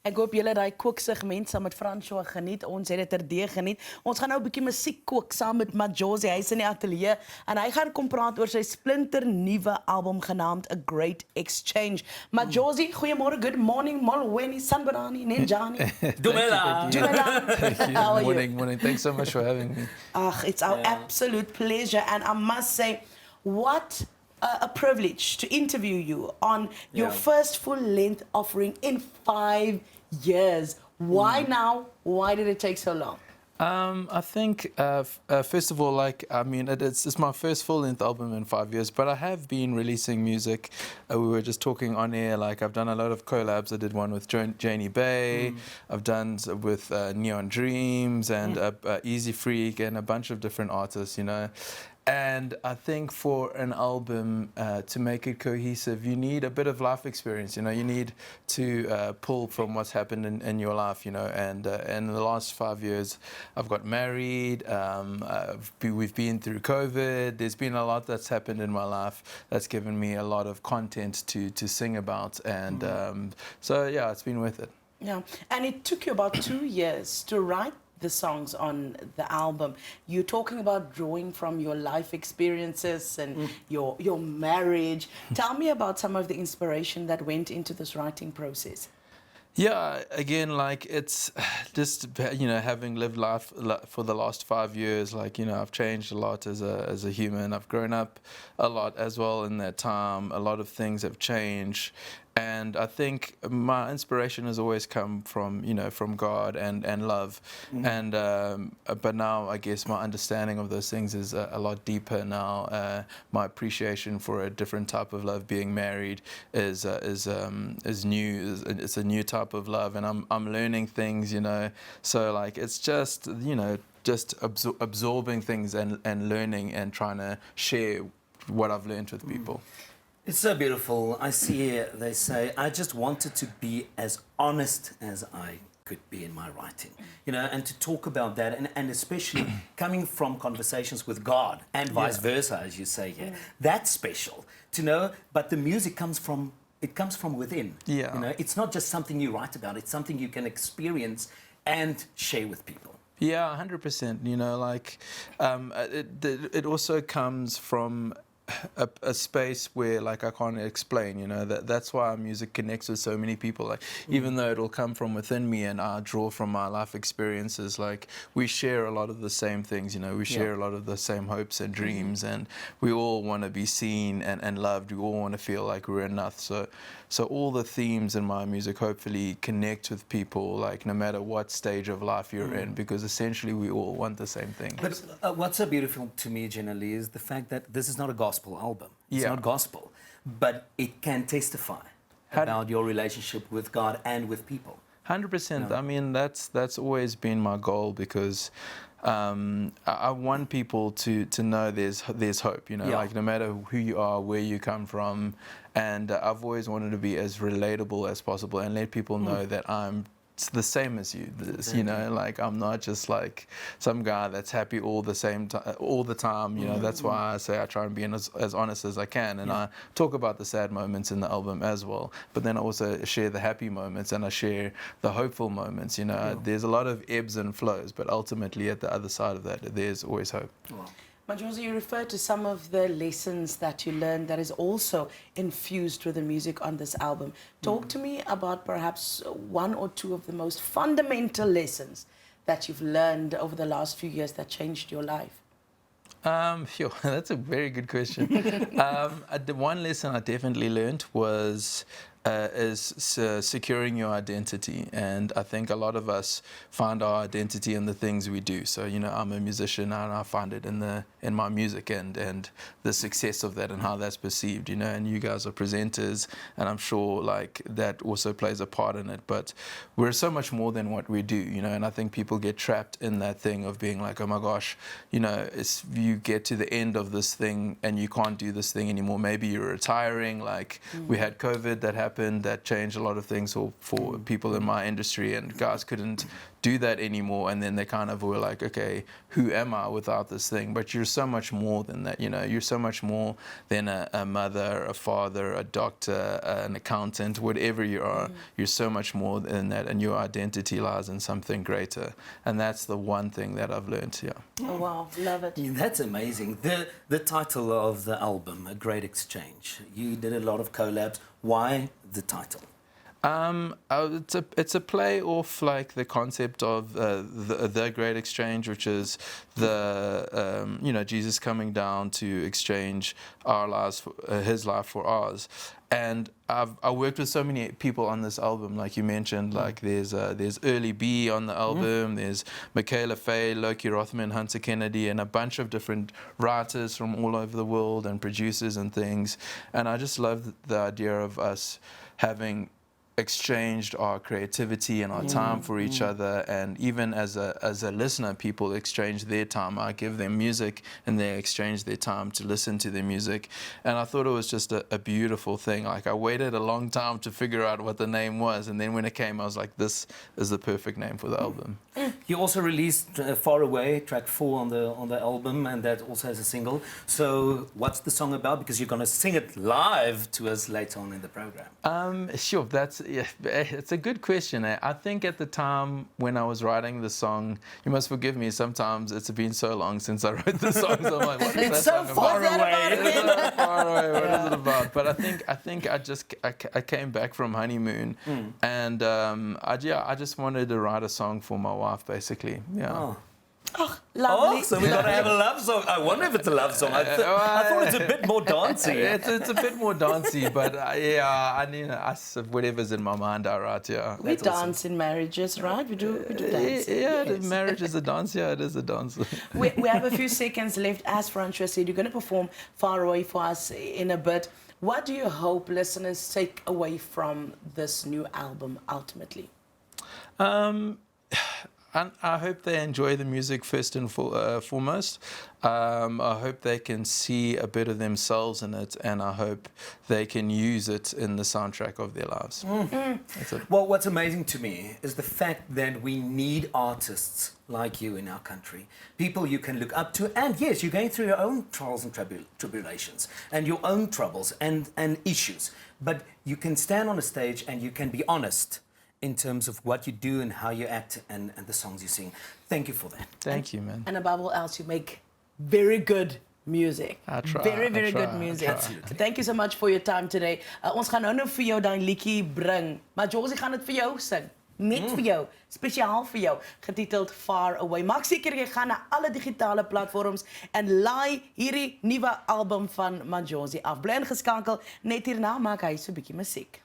Ek hoop julle daai kooksegment saam met François geniet. Ons het dit terdeeg geniet. Ons gaan nou 'n bietjie musiek kook saam met Majozi. Hy's in die ateljee en hy gaan kom praat oor sy splinternuwe album genaamd A Great Exchange. Majozi, goeiemôre, good morning, molweni, sanbarani, ninjani. Dumela. How are you? Morning. Thanks so much for having me. It's our absolute pleasure, and I must say, what a privilege to interview you on your first full-length offering in 5 years. Why now? Why did it take so long? I think, first of all, it's my first full-length album in 5 years, but I have been releasing music. We were just talking on air, I've done a lot of collabs. I did one with Janie Bay, I've done with Neon Dreams and Easy Freak and a bunch of different artists, And I think for an album to make it cohesive, you need a bit of life experience. You need to pull from what's happened in your life. And in the last 5 years, I've got married. We've been through COVID. There's been a lot that's happened in my life that's given me a lot of content to sing about. And so yeah, it's been worth it. Yeah, and it took you about 2 years to write the songs on the album. You're talking about drawing from your life experiences and your marriage. Tell me about some of the inspiration that went into this writing process. Yeah, again, it's just, having lived life for the last 5 years, I've changed a lot as a human. I've grown up a lot as well in that time. A lot of things have changed. And I think my inspiration has always come from, from God and love. And but now I guess my understanding of those things is a lot deeper now. My appreciation for a different type of love, being married, is new. It's a new type of love, and I'm learning things, So it's just, just absorbing things and learning and trying to share what I've learned with people. It's so beautiful. I see here, they say, I just wanted to be as honest as I could be in my writing, and to talk about that, and especially coming from conversations with God and vice versa, as you say here. That's special to know, but the music comes from within. Yeah. It's not just something you write about, it's something you can experience and share with people. Yeah, 100%. It also comes from a space where I can't explain, that's why our music connects with so many people. Even though it'll come from within me and I draw from my life experiences, we share a lot of the same things, we share a lot of the same hopes and dreams, and we all want to be seen and loved. We all want to feel like we're enough. So all the themes in my music hopefully connect with people, no matter what stage of life you're in, because essentially we all want the same thing. But what's so beautiful to me, generally, is the fact that this is not a gospel album. It's not gospel, but it can testify about your relationship with God and with people. 100%. I mean, that's always been my goal, because I want people to know there's hope, no matter who you are, where you come from, and I've always wanted to be as relatable as possible and let people know that I'm the same as you, I'm not just some guy that's happy all the time, that's why I say I try and be as honest as I can, and I talk about the sad moments in the album as well, but then I also share the happy moments and I share the hopeful moments, There's a lot of ebbs and flows, but ultimately at the other side of that, there's always hope. Wow. Majozi, you referred to some of the lessons that you learned that is also infused with the music on this album. Talk to me about perhaps one or two of the most fundamental lessons that you've learned over the last few years that changed your life. Sure, that's a very good question. The one lesson I definitely learned was securing your identity, and I think a lot of us find our identity in the things we do. So I'm a musician and I find it in my music and the success of that and how that's perceived, and you guys are presenters, and I'm sure that also plays a part in it, but we're so much more than what we do, and I think people get trapped in that thing of being oh my gosh, you get to the end of this thing and you can't do this thing anymore. Maybe you're retiring, we had COVID that happened that changed a lot of things for people in my industry, and guys couldn't do that anymore, and then they kind of were like, okay, who am I without this thing? But you're so much more than that, you're so much more than a mother, a father, a doctor, an accountant, whatever you are. You're so much more than that, and your identity lies in something greater, and that's the one thing that I've learned. Oh, wow, love it. Yeah, that's amazing. The title of the album, A Great Exchange. You did a lot of collabs. Why the title? It's a play off like the concept of the Great Exchange, which is the Jesus coming down to exchange our lives, his life for ours. And I worked with so many people on this album, like you mentioned. Like there's Early B on the album. There's Michaela Fay, Loki Rothman, Hunter Kennedy, and a bunch of different writers from all over the world and producers and things. And I just love the idea of us having exchanged our creativity and our time for each other, and even as a listener, people exchange their time. I give them music and they exchange their time to listen to their music, and I thought it was just a beautiful thing. Like I waited a long time to figure out what the name was, and then when it came I was like, this is the perfect name for the album. You also released Far Away, track 4 on the album, and that also has a single. So what's the song about? Because you're going to sing it live to us later on in the program. Sure, it's a good question. I think at the time when I was writing the song, you must forgive me, sometimes it's been so long since I wrote the song, so I'm like, what is It's that so song far about? away. Far away, what is it about? But I think I came back from honeymoon, and I just wanted to write a song for my wife, basically. Yeah. Lovely. Oh, so we're going to have a love song. I wonder if it's a love song. I thought it's a bit more dancey. It's a bit more dancey, but whatever's in my mind, I write. Yeah. We dance in marriages, right? We do dance. Yeah, the marriage is a dance. Yeah, it is a dance. We have a few seconds left. As Francois said, you're going to perform Far Away for us in a bit. What do you hope listeners take away from this new album ultimately? And I hope they enjoy the music first and foremost. I hope they can see a bit of themselves in it, and I hope they can use it in the soundtrack of their lives. That's it. Well, what's amazing to me is the fact that we need artists like you in our country. People you can look up to. And yes, you're going through your own trials and tribulations and your own troubles and issues. But you can stand on a stage and you can be honest in terms of what you do and how you act and the songs you sing. Thank you for that. Thank you, man. And above all else, you make very good music. I try. Very good music. Thank you so much for your time today. Ons gaan nou vir jou daai liedjie bring. Majozi gaan dit vir jou sing. Net vir jou, spesiaal vir jou, getiteld Far Away. Maak seker jy gaan na alle digitale platforms en laai hierdie nuwe album van Majozi af. Bly ingeskakel, net hierna maak hy so 'n bietjie musiek.